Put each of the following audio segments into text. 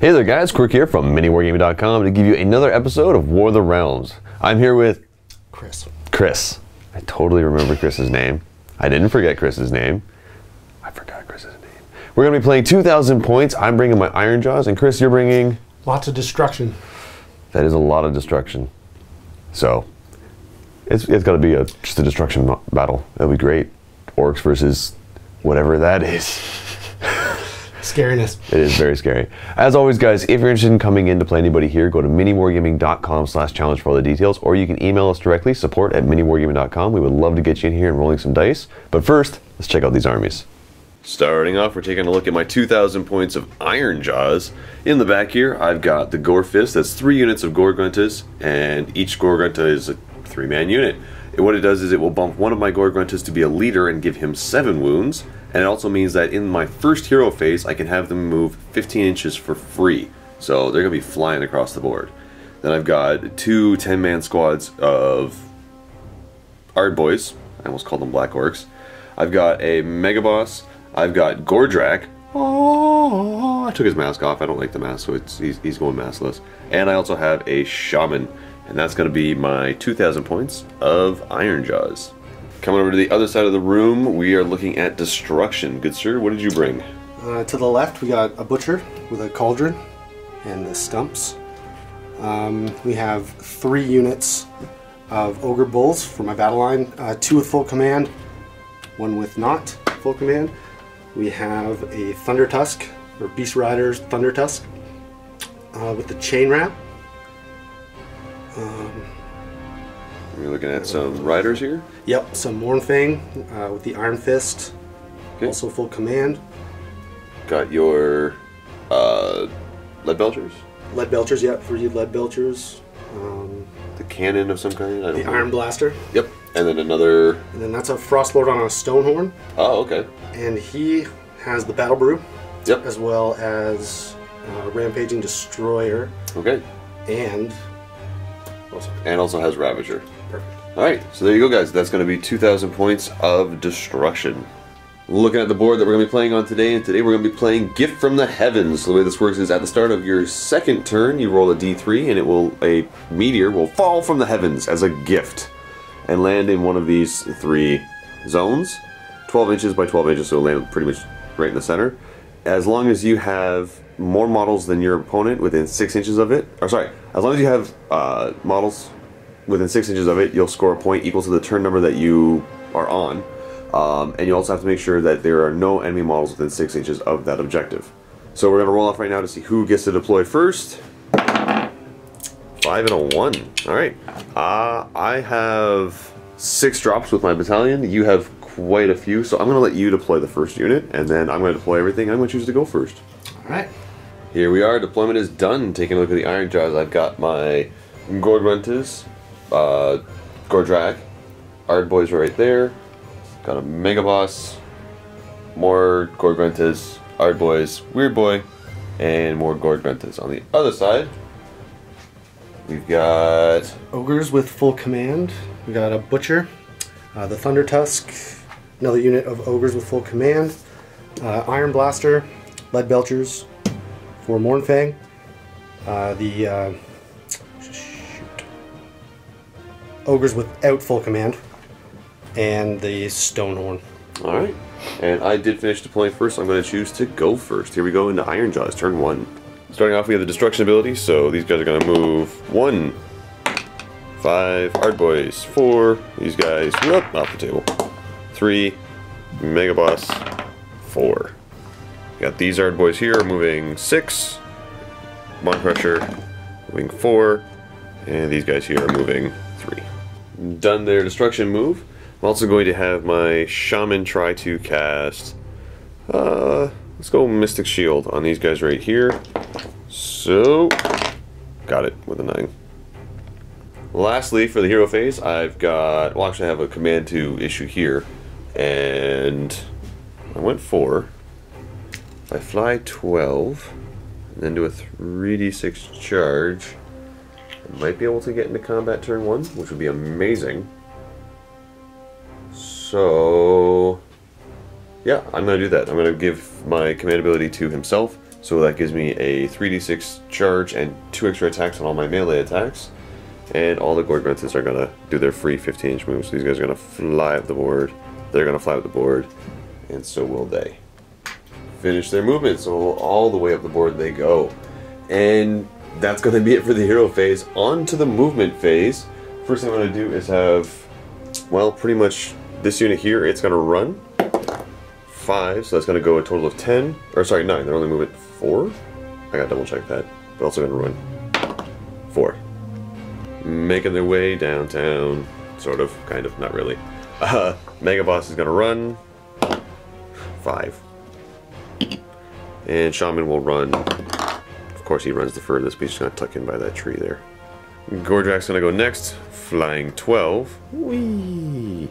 Hey there guys, Quirk here from MiniWarGaming.com to give you another episode of War of the Realms. I'm here with Chris. I totally remember Chris's name. I didn't forget Chris's name. I forgot Chris's name. We're going to be playing 2,000 points. I'm bringing my Ironjaws, and Chris, you're bringing... Lots of destruction. That is a lot of destruction. So, it's got to be just a destruction battle. That'll be great. Orcs versus whatever that is. Scariness. It is very scary. As always, guys, if you're interested in coming in to play anybody here, go to MiniWarGaming.com/challenge for all the details, or you can email us directly, support@MiniWarGaming.com. We would love to get you in here and rolling some dice. But first, let's check out these armies. Starting off, we're taking a look at my 2,000 points of Ironjaws. In the back here, I've got the Gore Fist. That's 3 units of Gore-Gruntas, and each Gore-Grunta is a 3-man unit. What it does is it will bump one of my Gore-Gruntas to be a leader and give him 7 wounds. And it also means that in my first hero phase, I can have them move 15 inches for free. So they're going to be flying across the board. Then I've got 2 10-man squads of Ardboys. I almost called them Black Orcs. I've got a Mega Boss. I've got Gordrak. Oh, I took his mask off. I don't like the mask, so he's going maskless. And I also have a Shaman. And that's going to be my 2,000 points of Ironjaws. Coming over to the other side of the room, we are looking at destruction. Good sir, what did you bring? To the left, we got a butcher with a cauldron and the stumps. We have 3 units of ogre bulls for my battle line. 2 with full command, 1 with not full command. We have a Thunder Tusk, or Beast Rider's Thunder Tusk, with the chain wrap. We're looking at some riders here. Yep, some Mournfang with the Iron Fist, okay. Also full command. Got your lead belchers? Lead belchers, yep, 3 lead belchers. The cannon of some kind? I don't know. Iron Blaster. Yep, and then another... And then that's a Frostlord on a Stonehorn. Oh, okay. And he has the Battle Brew. Yep. As well as Rampaging Destroyer. Okay. And also has Ravager. Perfect. Alright, so there you go guys. That's going to be 2,000 points of destruction. Looking at the board that we're going to be playing on today, and today we're going to be playing Gift from the Heavens. The way this works is at the start of your second turn, you roll a d3 and a meteor will fall from the heavens as a gift and land in one of these 3 zones. 12 inches by 12 inches, so it'll land pretty much right in the center. As long as you have more models than your opponent within 6 inches of it, or sorry, as long as you have models within 6 inches of it, you'll score a point equal to the turn number that you are on. And you also have to make sure that there are no enemy models within 6 inches of that objective. So we're going to roll off right now to see who gets to deploy first. 5 and a 1. Alright. I have 6 drops with my battalion. You have quite a few, so I'm going to let you deploy the first unit, and then I'm going to deploy everything. I'm going to choose to go first. Alright. Here we are. Deployment is done. Taking a look at the Ironjaws, I've got my Gore-Gruntas, Gordrak, Ardboys right there. Got a Mega Boss, more Gore-Gruntas, Ardboys, Weird Boy, and more Gore-Gruntas. On the other side, we've got ogres with full command. We got a butcher, the Thunder Tusk, another unit of ogres with full command, Iron Blaster, lead belchers for Mournfang, ogres without full command, and the Stonehorn. Alright, and I did finish deploying first, so I'm going to choose to go first. Here we go into Ironjaws, turn 1. Starting off, we have the destruction ability, so these guys are going to move 1, 5, Ardboys, 4, these guys, whoop, off the table, 3, Mega Boss, 4. Got these Ardboys here moving 6, Bond Crusher moving 4, and these guys here are moving 3. Done their destruction move. I'm also going to have my Shaman try to cast, let's go Mystic Shield on these guys right here. So, got it with a 9. Lastly, for the hero phase, I've got, well actually I have a command to issue here, and I went 4. If I fly 12, and then do a 3d6 charge, I might be able to get into combat turn 1, which would be amazing. So, yeah, I'm going to do that. I'm going to give my command ability to himself. So that gives me a 3d6 charge and 2 extra attacks on all my melee attacks. And all the Gore Grunts are going to do their free 15-inch moves. So these guys are going to fly up the board. They're going to fly up the board. And so will they. Finish their movement. So all the way up the board they go. And that's going to be it for the hero phase. On to the movement phase. First thing I'm going to do is have, well, pretty much this unit here, it's going to run 5, so that's going to go a total of 10, or sorry, 9. They're only moving 4. I got to double check that. But also going to run 4. Making their way downtown, sort of, kind of, not really. Mega Boss is going to run 5. And Shaman will run. Of course, he runs the furthest, but he's just going to tuck in by that tree there. Gordrak's going to go next, flying 12. Whee!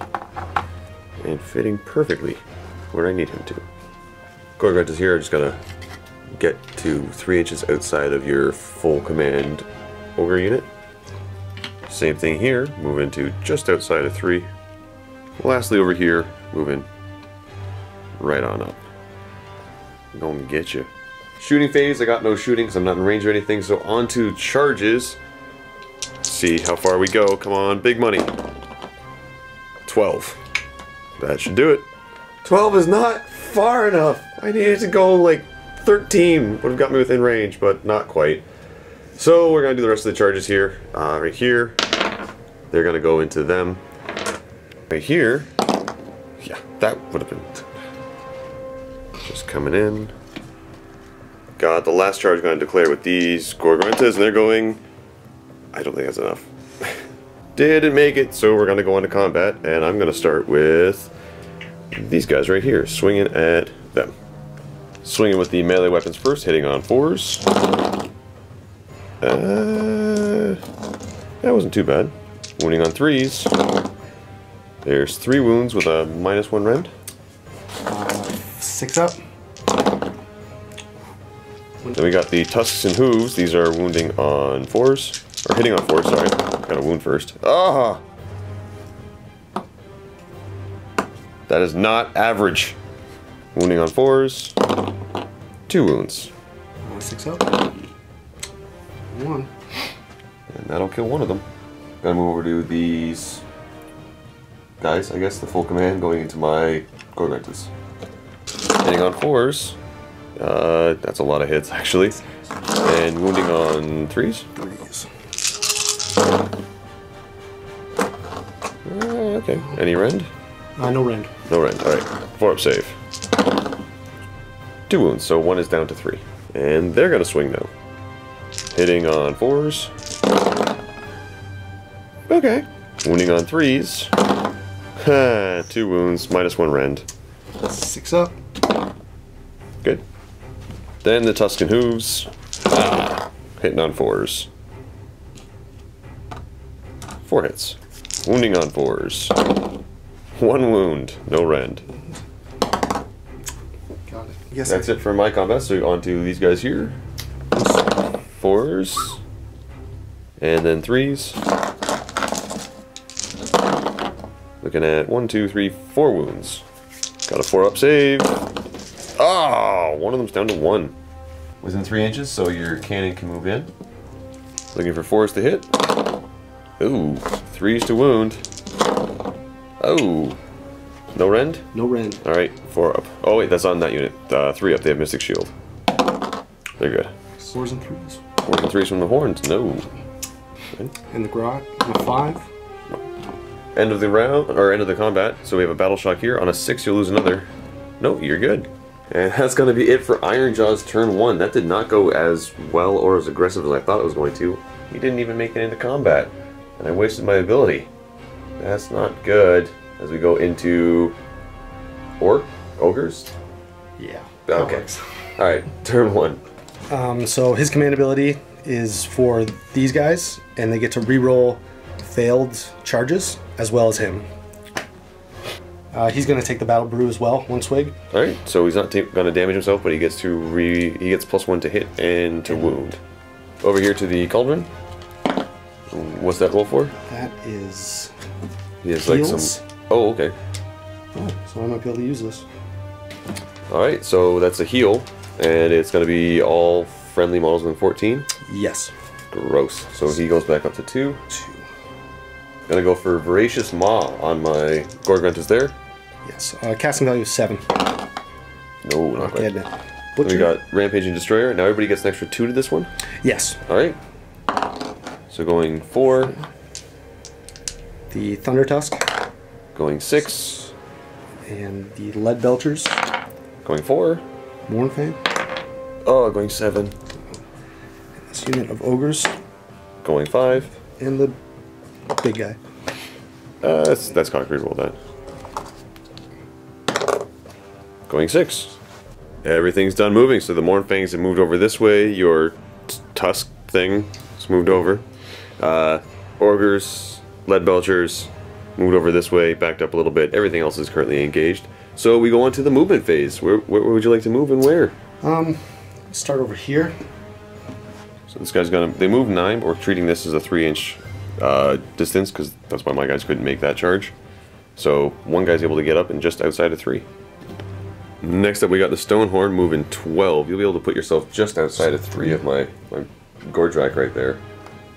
And fitting perfectly where I need him to. Gorgrat is here. I just got to get to 3 inches outside of your full command ogre unit. Same thing here. Move into just outside of 3. Lastly, over here, move in right on up. I'm going to get you. Shooting phase, I got no shooting because I'm not in range or anything, so on to charges. Let's see how far we go. Come on, big money. 12. That should do it. 12 is not far enough. I needed to go like 13. Would have got me within range, but not quite. So we're going to do the rest of the charges here. Right here. They're going to go into them. Right here. Yeah, that would have been... Just coming in. Got the last charge going to declare with these Gorgontas, and they're going... I don't think that's enough. Didn't make it, so we're going to go into combat, and I'm going to start with these guys right here, swinging at them. Swinging with the melee weapons first, hitting on 4s. That wasn't too bad. Wounding on 3s. There's 3 wounds with a -1 rend. 6 up. Then we got the tusks and hooves. These are wounding on 4s. Or hitting on 4s, sorry. Got a wound first. Ah! That is not average. Wounding on 4s. 2 wounds. 6 up. 1. And that'll kill one of them. Gotta move over to these guys, I guess, the full command going into my Gorgontas. Hitting on 4s. That's a lot of hits, actually. And wounding on 3s. 3s. Okay. Any rend? No rend. No rend. Alright. 4-up save. 2 wounds, so 1 is down to 3. And they're gonna swing now. Hitting on 4s. Okay. Wounding on 3s. 2 wounds, -1 rend. 6 up. Good. Then the Tuscan Hooves. Hitting on 4s. 4 hits. Wounding on 4s. 1 wound, no rend. Got it. Yes, that's it for my combat, so on to these guys here. 4s. And then 3s. Looking at 1, 2, 3, 4 wounds. Got a 4-up save. Oh, one of them's down to 1. Within 3 inches, so your cannon can move in. Looking for 4s to hit. Ooh, 3s to wound. Oh, no rend? No rend. Alright, 4 up. Oh wait, that's on that unit. 3 up, they have Mystic Shield. They're good. 4s and 3s. 4s and 3s from the horns, no. Okay. And the grot, a 5. End of the round, or end of the combat. So we have a battle shock here. On a 6, you'll lose another. No, you're good. And that's going to be it for Ironjaws turn 1. That did not go as well or as aggressive as I thought it was going to. He didn't even make it into combat. And I wasted my ability. That's not good. As we go into... Ogres? Yeah. Okay. Alright, turn 1. So his command ability is for these guys, and they get to reroll failed charges, as well as him. He's going to take the battle brew as well, 1 swig. Alright, so he's not going to damage himself, but he gets to he gets +1 to hit and to wound. Over here to the cauldron. What's that roll for? That is... He has heals? like some... Oh, okay. Oh, so I might be able to use this. Alright, so that's a heal. And it's going to be all friendly models within 14? Yes. Gross. So he goes back up to 2. Gonna go for Voracious Maw on my Gorgruntus there. Yes. Casting value is 7. No, not quite. Then we got Rampaging Destroyer. Now everybody gets an extra 2 to this one? Yes. Alright. So going 4. The Thunder Tusk. Going 6. And the Lead Belchers. Going 4. Mournfang. Oh, going 7. This unit of Ogres. Going 5. And the big guy. That's concrete, roll that. Going 6. Everything's done moving, so the Mournfangs have moved over this way, your Tusk thing has moved over. Ogres, Lead Belchers, moved over this way, backed up a little bit. Everything else is currently engaged. So we go on to the movement phase. Where would you like to move and where? Start over here. So this guy's gonna, they move 9, but we're treating this as a 3-inch distance, because that's why my guys couldn't make that charge. So one guy's able to get up and just outside of 3. Next up we got the Stonehorn moving 12. You'll be able to put yourself just outside of 3 of my Gorge Rack right there.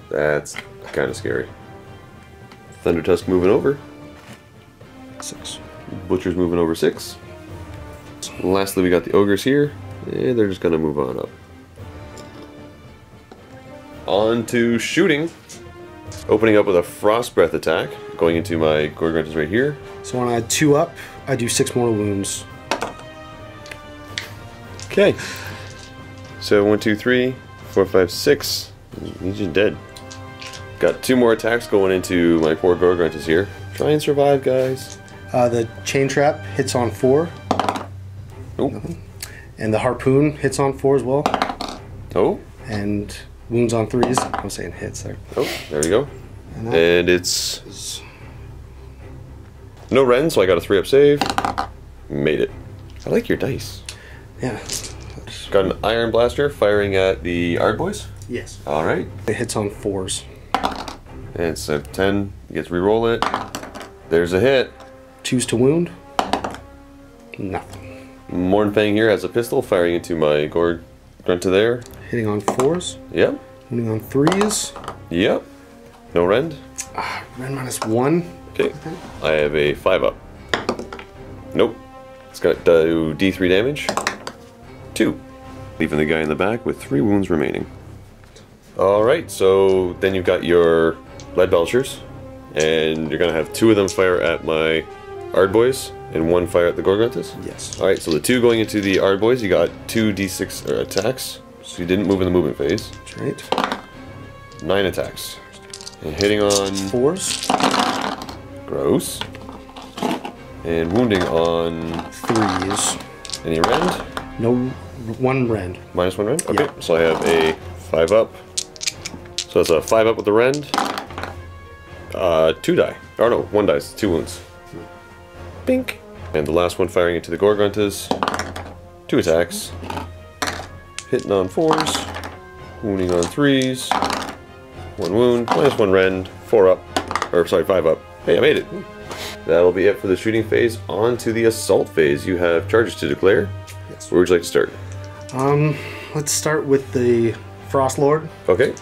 That's kind of scary. Thunder Tusk moving over 6. Butcher's moving over 6. Lastly we got the Ogres here, and they're just gonna move on up. On to shooting. Opening up with a Frost Breath attack, going into my Gorgruntus right here. So when I add 2 up, I do 6 mortal wounds. Okay. So 1, 2, 3, 4, 5, 6. He's just dead. Got 2 more attacks going into my poor Gorgruntus here. Try and survive, guys. The Chain Trap hits on 4. Nope. Nothing. And the Harpoon hits on 4 as well. Oh. And wounds on 3s. I was saying hits there. Oh, there we go. And it's is... no Ren, so I got a 3-up save. Made it. I like your dice. Yeah. Got an Iron Blaster firing at the Ardboys. Yes. Alright. It hits on 4s. And it's a 10. You get to re-roll it. There's a hit. 2s to wound. Nothing. Mournfang here has a pistol firing into my Gorgrunta there. Hitting on 4s. Yep. Hitting on 3s. Yep. No rend. Rend minus 1. Okay. I have a 5-up. Nope. It's got D3 damage. 2. Leaving the guy in the back with 3 wounds remaining. Alright, so then you've got your Lead Belchers. And you're going to have 2 of them fire at my Ardboys and 1 fire at the Gorgruntus? Yes. Alright, so the 2 going into the Ardboys, you got 2 D6 attacks. So you didn't move in the movement phase. That's right. 9 attacks. And hitting on 4s. Gross. And wounding on 3s. any rend? No, 1 rend. Minus 1 rend? Okay, Yeah. so I have a 5-up. So that's a 5-up with the rend. 2 die. Or no, 1 dice, 2 wounds. Bink. And the last one firing into the Gorgruntas. 2 attacks. Hitting on 4s. Wounding on 3s. 1 wound, minus 1 rend, 4-up. Or sorry, 5-up. Hey, I made it. That'll be it for the shooting phase. On to the assault phase. You have charges to declare. Yes. Where would you like to start? Let's start with the Frost Lord. Okay.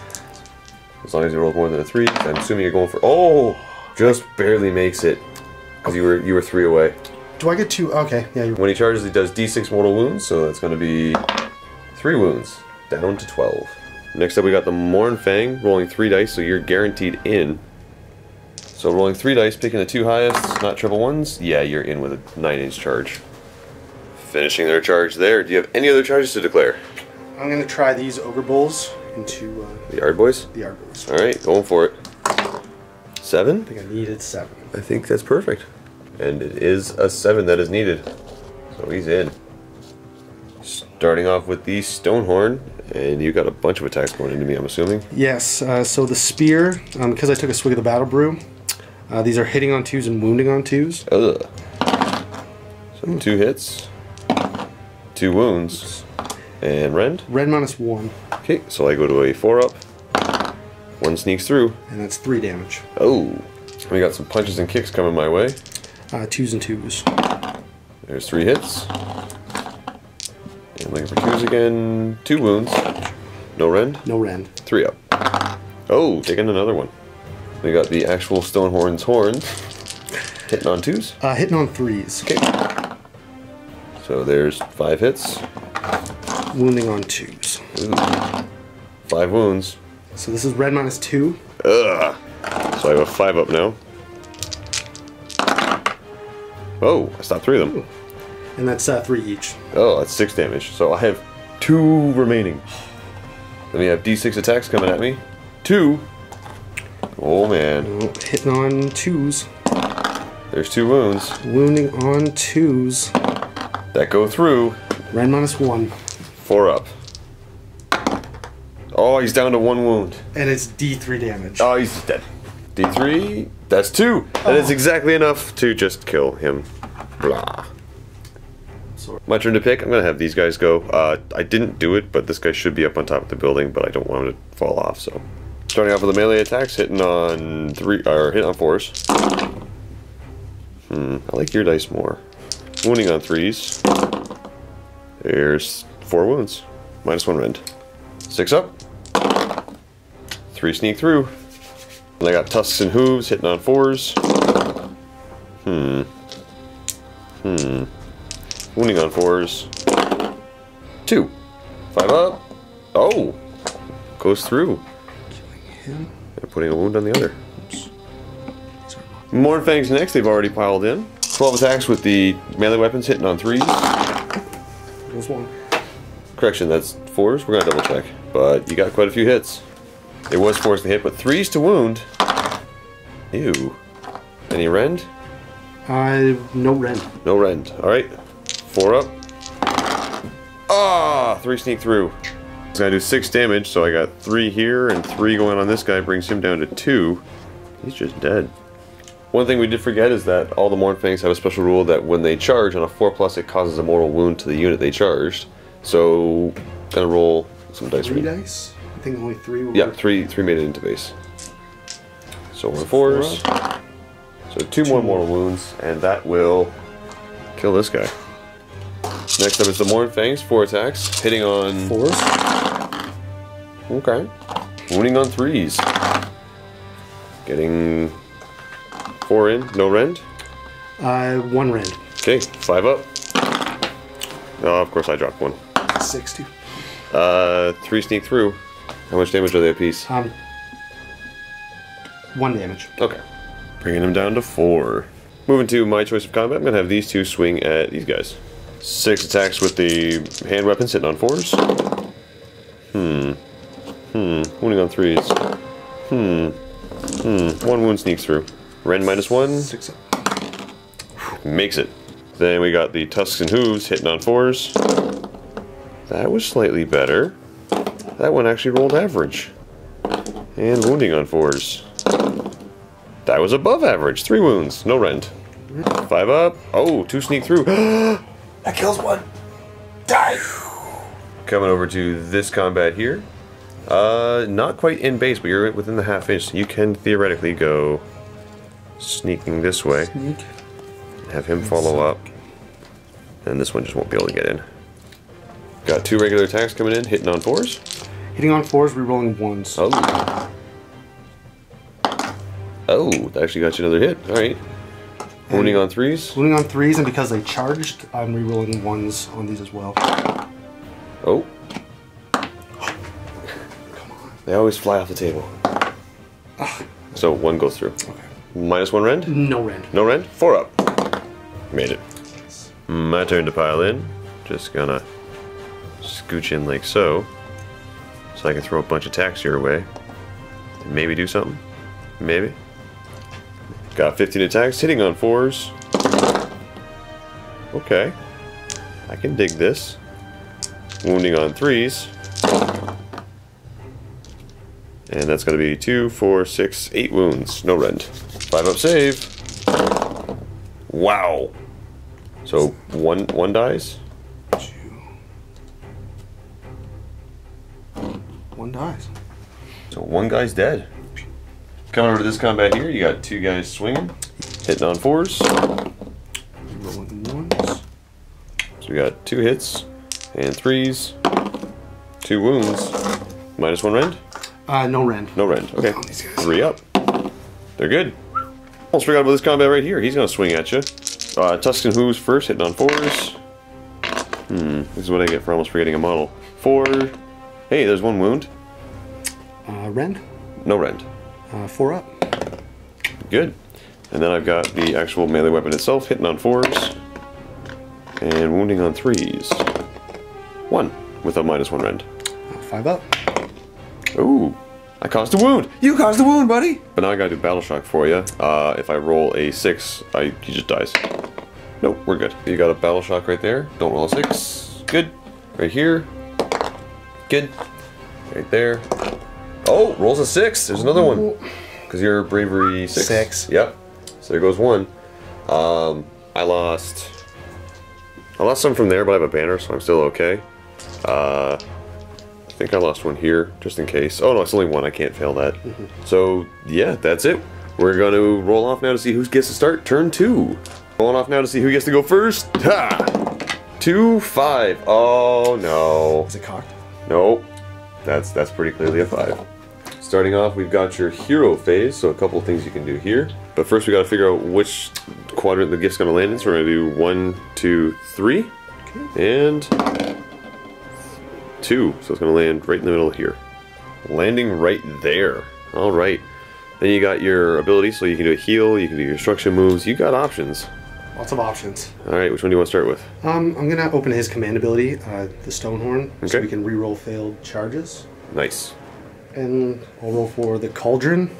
As long as you roll more than a 3, I'm assuming you're going for. Oh, just barely makes it, because you were 3 away. Do I get 2? Okay, yeah. When he charges, he does D6 mortal wounds, so that's going to be 3 wounds, down to 12. Next up, we got the Mournfang, rolling 3 dice, so you're guaranteed in. So rolling 3 dice, picking the 2 highest, not triple ones. Yeah, you're in with a 9-inch charge. Finishing their charge there. Do you have any other charges to declare? I'm going to try these Ogre Bulls into The Ardboys? the Ardboys. Alright, going for it. 7? I think I needed 7. I think that's perfect. And it is a 7 that is needed. So he's in. Starting off with the Stonehorn, and you got a bunch of attacks going into me, I'm assuming. Yes, so the Spear, because I took a swig of the Battle Brew, these are hitting on 2s and wounding on 2s. Ugh. So 2 hits, 2 wounds, and rend. Rend minus 1, Okay, so I go to a 4-up. 1 sneaks through. and that's 3 damage. Oh, we got some punches and kicks coming my way. 2s and 2s. There's 3 hits. And Looking for 2s again. 2 wounds. No rend? No rend. 3 up. Oh, taking another one. We got the actual Stonehorn's horns. Hitting on 2s? Hitting on 3s. Okay. So there's 5 hits. Wounding on 2s. Ooh. 5 wounds. So this is red -2. Ugh. So I have a 5 up now. Oh, I stopped 3 of them. And that's 3 each. Oh, that's 6 damage. So I have 2 remaining. Then we have D6 attacks coming at me. 2. Oh man. Oh, hitting on 2s. There's 2 wounds. Wounding on 2s. That go through. Red -1. 4 up. Oh, he's down to 1 wound. And it's D3 damage. Oh, he's dead. D3, that's 2. That is exactly enough to just kill him. Blah. Sorry. My turn to pick. I'm going to have these guys go. I didn't do it, but this guy should be up on top of the building, but I don't want him to fall off, so. Starting off with the melee attacks, hitting on 4s. I like your dice more. Wounding on 3s. There's 4 wounds. -1 rend. 6 up. 3 sneak through. And I got tusks and hooves hitting on 4s. Wounding on 4s. 2. 5 up. Oh! Goes through. Killing him. And putting a wound on the other. Oops. Mornfangs next, they've already piled in. 12 attacks with the melee weapons hitting on 3s. There's 1. Correction, that's 4s. We're gonna double check. But you got quite a few hits. It was 4s to hit, but 3s to wound. Ew. Any rend? No rend. No rend. Alright. 4 up. Ah! 3 sneak through. It's gonna do 6 damage, so I got 3 here and 3 going on this guy, brings him down to 2. He's just dead. One thing we did forget is that all the Mornfangs have a special rule that when they charge on a 4+, it causes a mortal wound to the unit they charged. So, gonna roll some dice. 3 dice? I think only 3 will Yeah, work. 3 made it into base. So 1 4s. So 2 more mortal wounds, and that will kill this guy. Next up is the Mornfangs, 4 attacks, hitting on 4s. Okay. Wounding on 3s. Getting 4 in, no rend. 1 rend. Okay, 5 up. Oh, of course I dropped 1. 60. 3 sneak through. How much damage are they apiece? 1 damage. Okay. Bringing them down to 4. Moving to my choice of combat, I'm going to have these 2 swing at these guys. 6 attacks with the hand weapons hitting on 4s. Wounding on 3s. 1 wound sneaks through. Rend -1. 6 up. Makes it. Then we got the tusks and hooves hitting on 4s. That was slightly better. That one actually rolled average. And wounding on 4s. That was above average. 3 wounds. No rend. 5 up. Oh, 2 sneak through. That kills 1. Die! Coming over to this combat here. Not quite in base, but you're within the half inch. So you can theoretically go sneaking this way. Sneak. Have him follow up. And this one just won't be able to get in. Got 2 regular attacks coming in, hitting on 4s. Hitting on 4s, rerolling 1s. Oh. Oh, that actually got you another hit. Alright. Wounding on 3s. Wounding on 3s, and because they charged, I'm rerolling 1s on these as well. Oh. They always fly off the table. So 1 goes through. Okay. -1 rend? No rend. No rend? 4 up. Made it. My turn to pile in. Just gonna scooch in like so. So I can throw a bunch of attacks your way. And maybe do something. Maybe. Got 15 attacks, hitting on 4s. Okay. I can dig this. Wounding on 3s. And that's going to be 2, 4, 6, 8 wounds. No rend. 5 up save. Wow. So one dies? 2. 1 dies. So 1 guy's dead. Coming over to this combat here, you got 2 guys swinging. Hitting on 4s. Rolling 1s. So we got 2 hits. And 3s. 2 wounds. -1 rend? No rend. No rend. Okay. 3 up. They're good. Almost forgot about this combat right here. He's gonna swing at you. Tuscan Hooves first, hitting on 4s. This is what I get for almost forgetting a model. 4. Hey, there's 1 wound. Rend? No rend. 4 up. Good. And then I've got the actual melee weapon itself, hitting on 4s. And wounding on 3s. 1 with a -1 rend. 5 up. Ooh. I caused a wound! You caused a wound, buddy! But now I gotta do Battle Shock for you. If I roll a 6, he just dies. Nope, we're good. You got a Battle Shock right there. Don't roll a 6. Good. Right here. Good. Right there. Oh, rolls a 6. There's another one. Because you're Bravery 6. 6. Yep. So there goes 1. I lost some from there, but I have a banner, so I'm still okay. I think I lost 1 here, just in case. Oh no, it's only 1, I can't fail that. So, yeah, that's it. We're going to roll off now to see who gets to start turn 2. Rolling off now to see who gets to go first. Ha! 2, 5. Oh no. Is it cocked? Nope. That's pretty clearly a 5. Starting off, we've got your hero phase, so a couple of things you can do here. But first we gotta figure out which quadrant the gift's gonna land in, so we're gonna do 1, 2, 3. Okay. And 2, so it's going to land right in the middle here. Landing right there. Alright. Then you got your ability, so you can do a heal, you can do your destruction moves, you got options. Lots of options. Alright, which one do you want to start with? I'm going to open his command ability, the Stonehorn, okay. So we can reroll failed charges. Nice. And I'll roll for the Cauldron.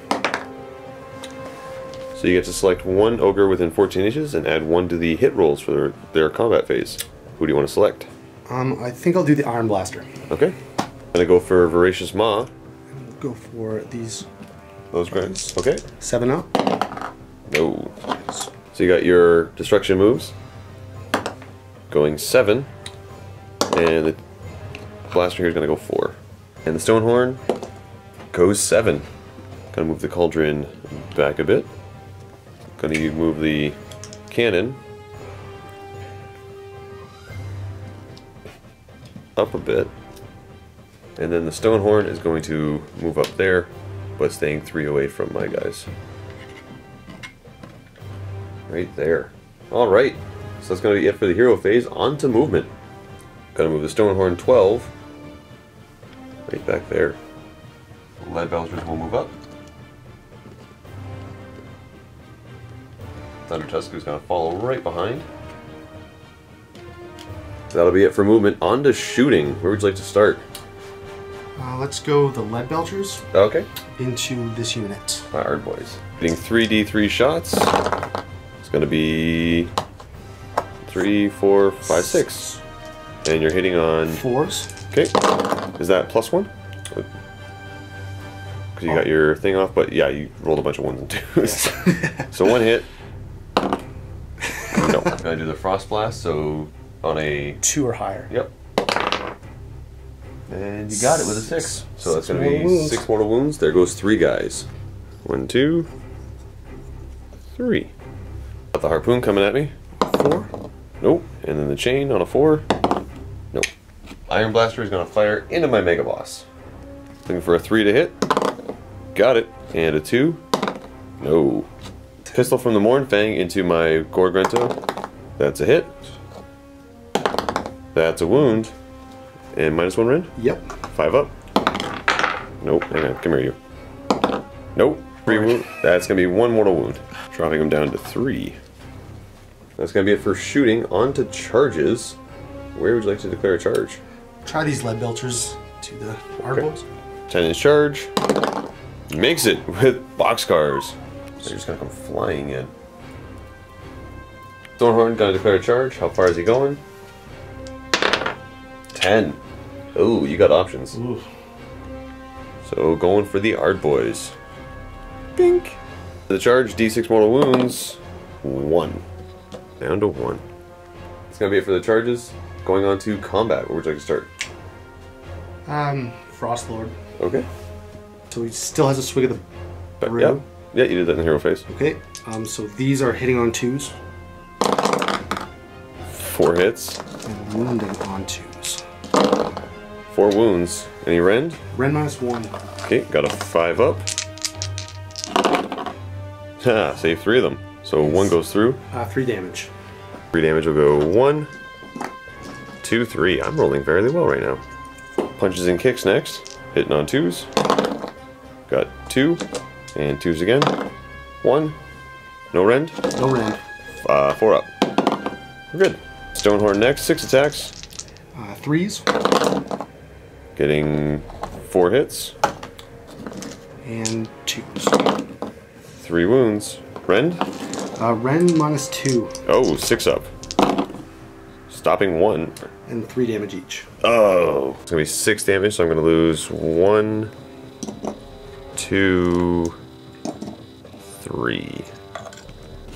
So you get to select 1 ogre within 14 inches and add 1 to the hit rolls for their combat phase. Who do you want to select? I think I'll do the Iron Blaster. Okay. Gonna go for Voracious Maw. And go for these. Those grants. Okay. 7 up. No. So you got your destruction moves. Going 7. And the blaster here is gonna go 4. And the Stonehorn goes 7. Gonna move the Cauldron back a bit. Gonna move the cannon up a bit, and then the Stonehorn is going to move up there, but staying 3 away from my guys. Right there. Alright, so that's going to be it for the hero phase. On to movement. Gonna move the Stonehorn 12. Right back there. Lead Belchers will move up. Thunder Tusk is going to follow right behind. That'll be it for movement. On to shooting. Where would you like to start? Let's go the Lead Belchers. Okay. Into this unit. Alright, boys. Hitting 3d3 shots. It's going to be 3, 4, 5, 6. And you're hitting on 4s. Okay. Is that +1? Because you got your thing off, but yeah, you rolled a bunch of 1s and 2s. So 1 hit. No. I'm going to do the Frost Blast, so on a 2 or higher. Yep. And you got it with a 6. So that's going to be wounds. 6 mortal wounds. There goes 3 guys. 1, 2, 3. Got the harpoon coming at me. 4. Nope. And then the chain on a 4. Nope. Iron Blaster is going to fire into my Mega Boss. Looking for a 3 to hit. Got it. And a 2. No. Pistol from the Mornfang into my Gorgrento. That's a hit. That's a wound. And -1 rend? Yep. 5 up. Nope. Hang on. Come here, you. Nope. 3 wound. That's going to be 1 mortal wound. Dropping him down to 3. That's going to be it for shooting. On to charges. Where would you like to declare a charge? Try these Lead Belchers to the Arbos. 10-inch charge. Makes it with boxcars. So you're just going to come flying in. Thornhorn going to declare a charge. How far is he going? 10. Oh, you got options. Ooh. So going for the Ard Boys. Bink. The charge, D6 mortal wounds. 1. Down to 1. It's going to be it for the charges. Going on to combat. Where would you like to start? Frost Lord. Okay. So he still has a swig of the brew. Yeah. Yeah, you did that in the hero phase. Okay. So these are hitting on 2s. 4 hits. And wounding on 2s. 4 wounds. Any rend? Rend -1. Okay, got a 5 up. Ha, save 3 of them. So 1 goes through. 3 damage. 3 damage will go 1, 2, 3. I'm rolling fairly well right now. Punches and kicks next. Hitting on 2s. Got 2. And 2s again. 1. No rend? No rend. 4 up. We're good. Stonehorn next. 6 attacks. 3s. Getting 4 hits. And 2s. 3 wounds. Rend? Rend -2. Oh, 6 up. Stopping 1. And 3 damage each. Oh. It's going to be 6 damage, so I'm going to lose 1, 2, 3.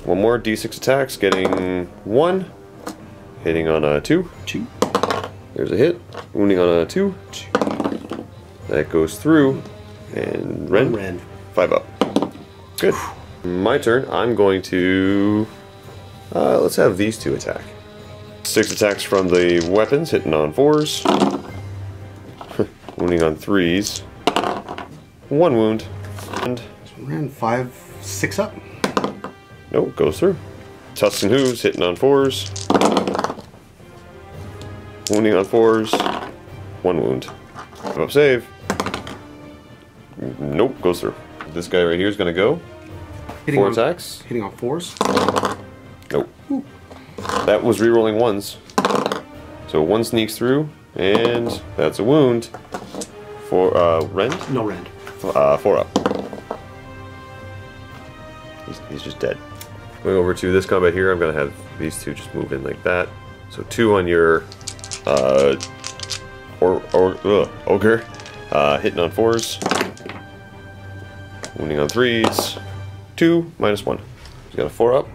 1 more D6 attacks, getting 1. Hitting on a 2. 2. There's a hit. Wounding on a 2. 2. That goes through. And rend. Rend. 5 up. Good. My turn. I'm going to... let's have these 2 attack. 6 attacks from the weapons, hitting on 4s. Wounding on 3s. 1 wound. And... Rend 5, 6 up. Nope, goes through. Tusks and hooves, hitting on 4s. Wounding on 4s. 1 wound. 5 up save. Nope, goes through. This guy right here is going to go. Hitting 4 on, attacks. Hitting on 4s. Nope. Ooh. That was re-rolling 1s. So 1 sneaks through, and that's a wound. For rend? No rend. 4 up. He's just dead. Going over to this combat here, I'm going to have these 2 just move in like that. So 2 on your ogre, hitting on 4s, wounding on 3s, 2 -1. He's got a 4 up.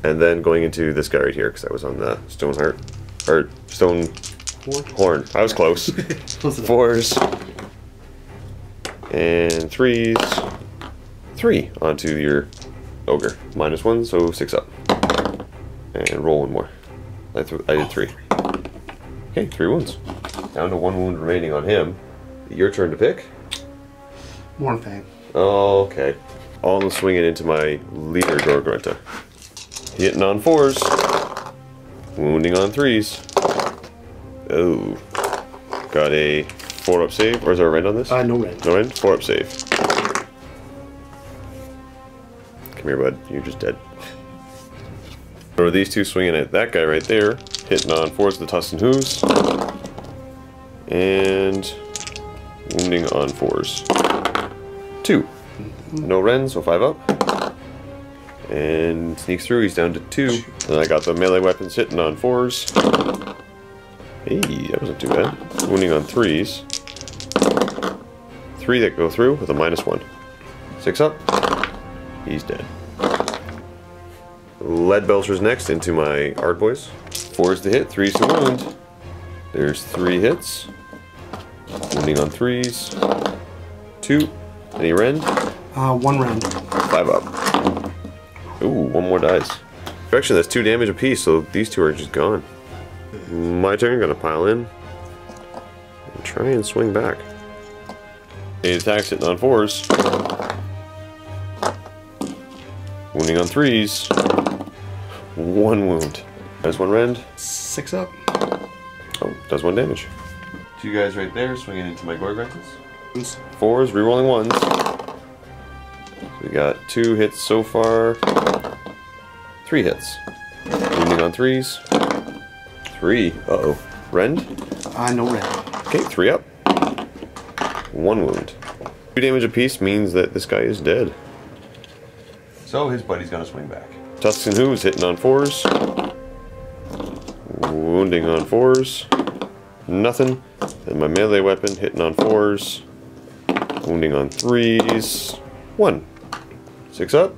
And then going into this guy right here, because I was on the stone horn. I was close. 4s and 3s. 3 onto your ogre. -1, so 6 up. And roll 1 more. I did 3. Okay, 3 wounds. Down to 1 wound remaining on him. Your turn to pick. Mornfang. Okay. I'll swing it into my leader, Gorgrunta. Hitting on 4s. Wounding on 3s. Oh. Got a 4 up save. Or is there a rend on this? No rend. No rend? 4 up save. Come here, bud. You're just dead. Or these 2 swinging at that guy right there. Hitting on 4s, the tusks and hooves. And wounding on 4s. 2. No rend, so 5 up. And sneaks through, he's down to 2. And I got the melee weapons hitting on 4s. Hey, that wasn't too bad. Wounding on 3s. 3 that go through with a -1. 6 up. He's dead. Lead Belcher's next into my Ard Boys. 4s to hit, 3s to wound. There's 3 hits. Wounding on 3s. 2. Any rend? 1 rend. 5 up. Ooh, 1 more dice. Infection, that's 2 damage apiece, so these 2 are just gone. My turn, gonna pile in. And try and swing back. 8 attacks hitting on 4s. Wounding on 3s. 1 wound. Does 1 rend. 6 up. Oh, does 1 damage. 2 guys right there swinging into my Gorgruntas. 4s. 4s, rerolling 1s. So we got 2 hits so far. 3 hits. Wounding on 3s. 3. Uh-oh. Rend? No rend. Okay, 3 up. 1 wound. 2 damage apiece means that this guy is dead. So his buddy's gonna swing back. Tusks and hooves hitting on 4s. Wounding on 4s. Nothing. And my melee weapon hitting on 4s. Wounding on 3s. 1. 6 up.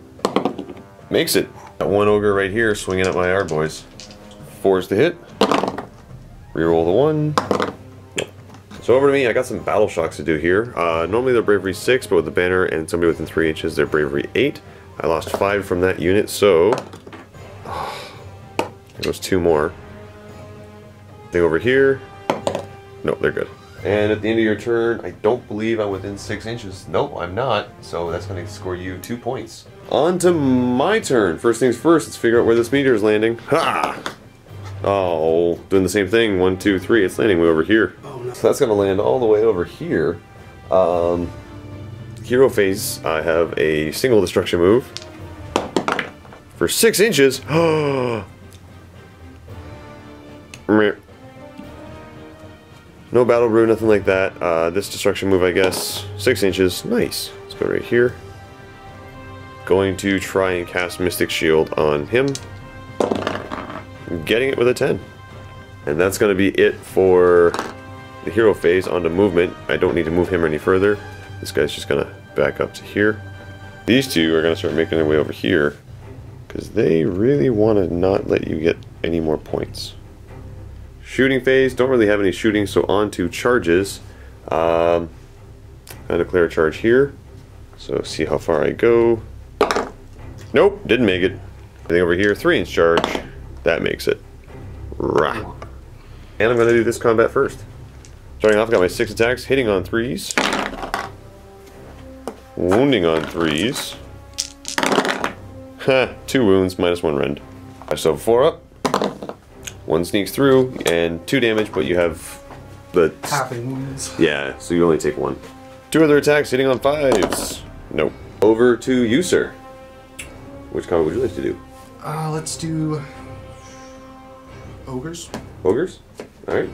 Makes it. Got 1 ogre right here swinging at my Ard Boys. 4s to hit. Reroll the 1. Nope. So over to me, I got some battle shocks to do here. Normally they're bravery 6, but with the banner and somebody within 3 inches, they're bravery 8. I lost 5 from that unit, so there goes 2 more. Thing over here. No, they're good. And at the end of your turn, I don't believe I'm within 6 inches. Nope, I'm not. So that's going to score you 2 points. On to my turn. First things first, let's figure out where this meteor is landing. Ha! Oh, doing the same thing. 1, 2, 3. It's landing way over here. Oh, no. So that's going to land all the way over here. Hero phase, I have a single destruction move. For 6 inches. No battle brew, nothing like that. This destruction move, I guess, 6 inches. Nice. Let's go right here. Going to try and cast Mystic Shield on him. Getting it with a 10. And that's going to be it for the hero phase. Onto movement. I don't need to move him any further. This guy's just going to back up to here. These two are going to start making their way over here, because they really want to not let you get any more points. Shooting phase, don't really have any shooting, so on to charges. I declare a charge here, so see how far I go. Nope, didn't make it. Anything over here, 3-inch charge, that makes it. Rah. And I'm going to do this combat first. Starting off, got my 6 attacks, hitting on 3s. Wounding on 3s. Ha, 2 wounds, -1 rend. I still have 4 up. 1 sneaks through, and 2 damage, but you have the... Halving wounds. Yeah, so you only take 1. 2 other attacks, hitting on 5s. Nope. Over to you, sir. Which combat would you like to do? Let's do... Ogres. Ogres? Alright.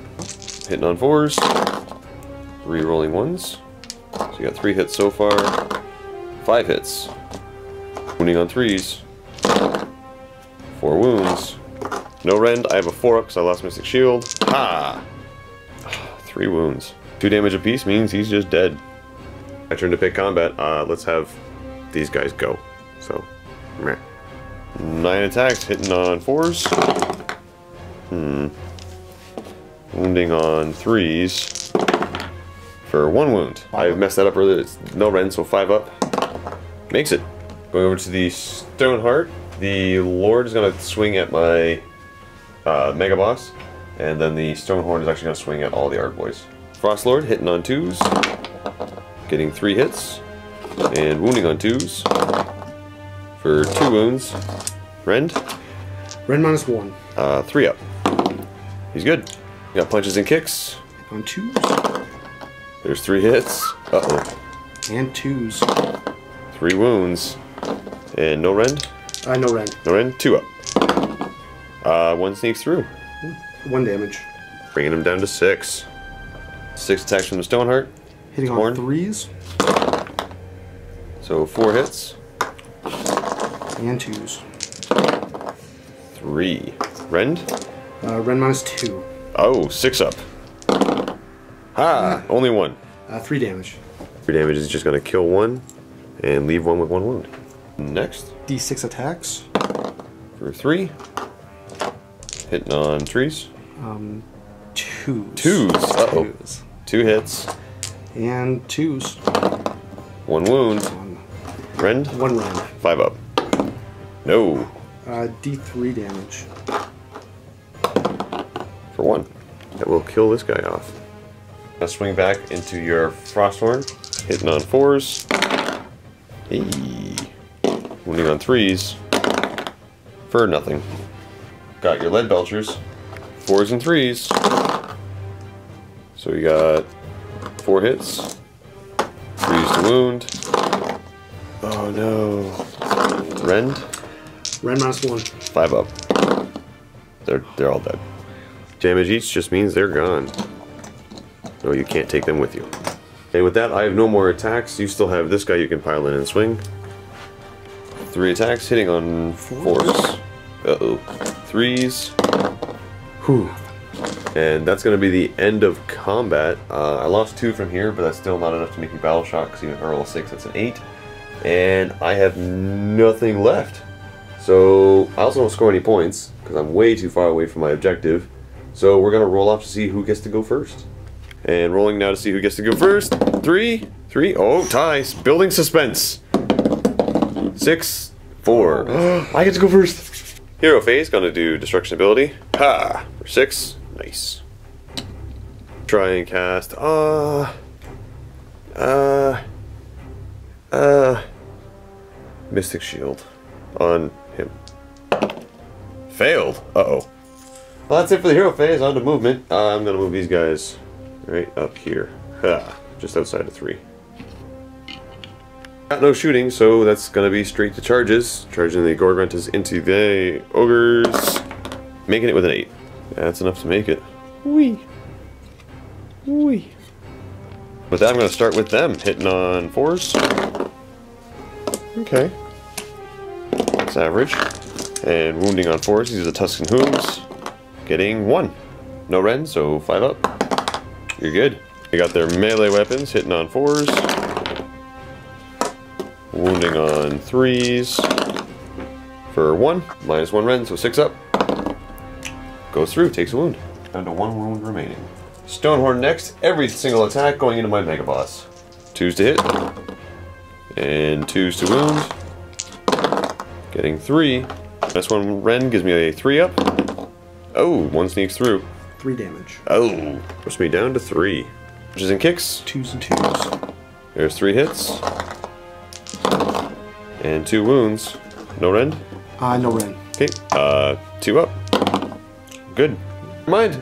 Hitting on 4s. 3 rolling 1s. So you got 3 hits so far. 5 hits. Wounding on 3s. 4 wounds. No rend. I have a 4 up because I lost Mystic Shield. Ha! 3 wounds. 2 damage apiece means he's just dead. My turn to pick combat. Let's have these guys go. So, meh. 9 attacks, hitting on 4s. Wounding on 3s. For 1 wound. I messed that up earlier. It's no rend, so 5 up. Makes it. Going over to the Stoneheart. The Lord is going to swing at my Mega Boss, and then the Stonehorn is actually going to swing at all the Art Boys. Frost Lord hitting on 2s, getting 3 hits, and wounding on 2s for 2 wounds. Rend? Rend -1. 3 up. He's good. Got punches and kicks. On 2s. There's 3 hits. Uh-oh. And 2s. 3 wounds. And no rend? No rend. No rend? 2 up. 1 sneaks through. 1 damage. Bringing him down to 6. 6 attacks from the Stoneheart. Hitting on 3s. So 4 hits. And 2s. 3. Rend? Rend -2. Oh, 6 up. Ha! Only 1. 3 damage. 3 damage is just going to kill 1 and leave 1 with 1 wound. Next. D6 attacks. For 3. Hitting on 3s. 2s. 2s. Uh-oh. 2 hits. And 2s. 1 wound. Rend? 1 rend. 5 up. No. D3 damage. For 1. That will kill this guy off. Now swing back into your Frosthorn. Hitting on 4s. Hey. Wounding on 3s. For nothing. Got your Lead Belchers. 4s and 3s. So you got 4 hits. 3s to wound. Oh no. Rend? Rend -1. 5 up. They're all dead. Damage each just means they're gone. No, you can't take them with you. And with that, I have no more attacks. You still have this guy you can pile in and swing. 3 attacks, hitting on 4s. Uh-oh. 3s. Whew. And that's going to be the end of combat. I lost 2 from here, but that's still not enough to make me battle shock, because even if I roll a 6, that's an 8. And I have nothing left. So I also don't score any points, because I'm way too far away from my objective. So we're going to roll off to see who gets to go first. And rolling now to see who gets to go first. 3. Oh, ties. Building suspense. 6, 4. I get to go first. Hero phase, gonna do destruction ability. Ha! For 6. Nice. try and cast. Mystic Shield on him. Failed. Uh-oh. Well, that's it for the hero phase. On to movement. I'm gonna move these guys right up here. Just outside of 3. Got no shooting, so that's gonna be straight to charges. Charging the Gorgontas into the ogres. Making it with an 8. That's enough to make it. Whee. Whee. With that, I'm going to start with them. Hitting on 4s. Okay. That's average. And wounding on 4s. These are the Tuscan Hooves. Getting 1. No Ren, so 5 up. You're good. They got their melee weapons. Hitting on 4s. Wounding on 3s. For 1. -1 Ren, so 6 up. Goes through, takes a wound. Down to 1 wound remaining. Stonehorn next. Every single attack going into my Mega Boss. 2s to hit. And 2s to wound. Getting 3. -1 Ren gives me a 3 up. Oh, 1 sneaks through. 3 damage. Oh, puts me down to 3. Punches and kicks. 2s and 2s. There's 3 hits. And 2 wounds. No Ren? No Ren. Okay, 2 up. Good. Never mind,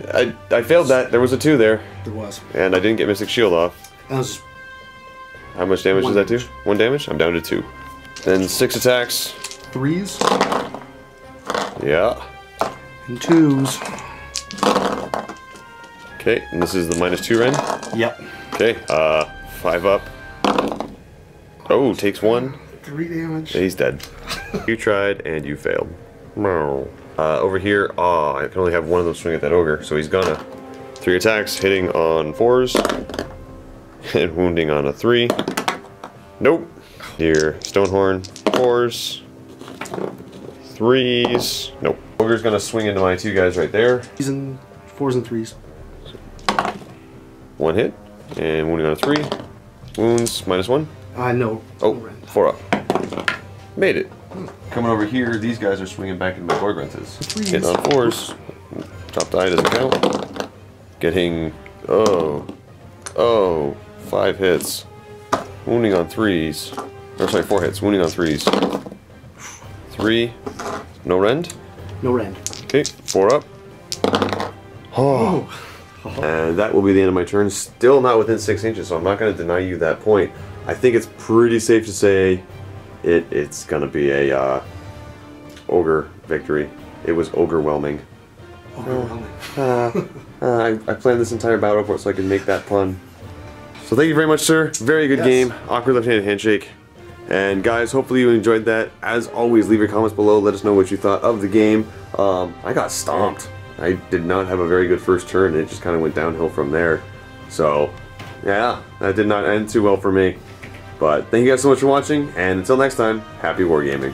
I failed that. There was a 2 there. There was. And I didn't get Mystic Shield off. That was How much damage does that do? 1 damage? I'm down to 2. Then 6 attacks. 3s. Yeah. And 2s. Okay, and this is the -2 Ren? Yep. Okay, 5 up. Oh, takes 1. 3 damage. He's dead. You tried and you failed. Over here, I can only have one of them swing at that ogre, so he's gonna. 3 attacks, hitting on 4s. And wounding on a 3. Nope. Here, Stonehorn, 4s. 3s. Nope. Ogre's gonna swing into my 2 guys right there. 4s and 3s. 1 hit. And wounding on a 3. Wounds, -1. No. Oh, No Ren. 4 up. Made it. Coming over here, these guys are swinging back into my Gorgontas. Hitting on 4s. Top die doesn't count. Getting, 5 hits. Wounding on 3s. Or sorry, 4 hits. Wounding on 3s. 3. No rend. No Ren. Okay, 4 up. Oh. And that will be the end of my turn. Still not within 6 inches, so I'm not going to deny you that point. I think it's pretty safe to say it's going to be a ogre victory. It was ogre-whelming. I planned this entire battle report so I could make that pun. So thank you very much, sir. Very good game. Awkward left-handed handshake. And guys, hopefully you enjoyed that. As always, leave your comments below. Let us know what you thought of the game. I got stomped. I did not have a very good first turn. It just kind of went downhill from there. So, yeah, that did not end too well for me. But thank you guys so much for watching, and until next time, happy wargaming.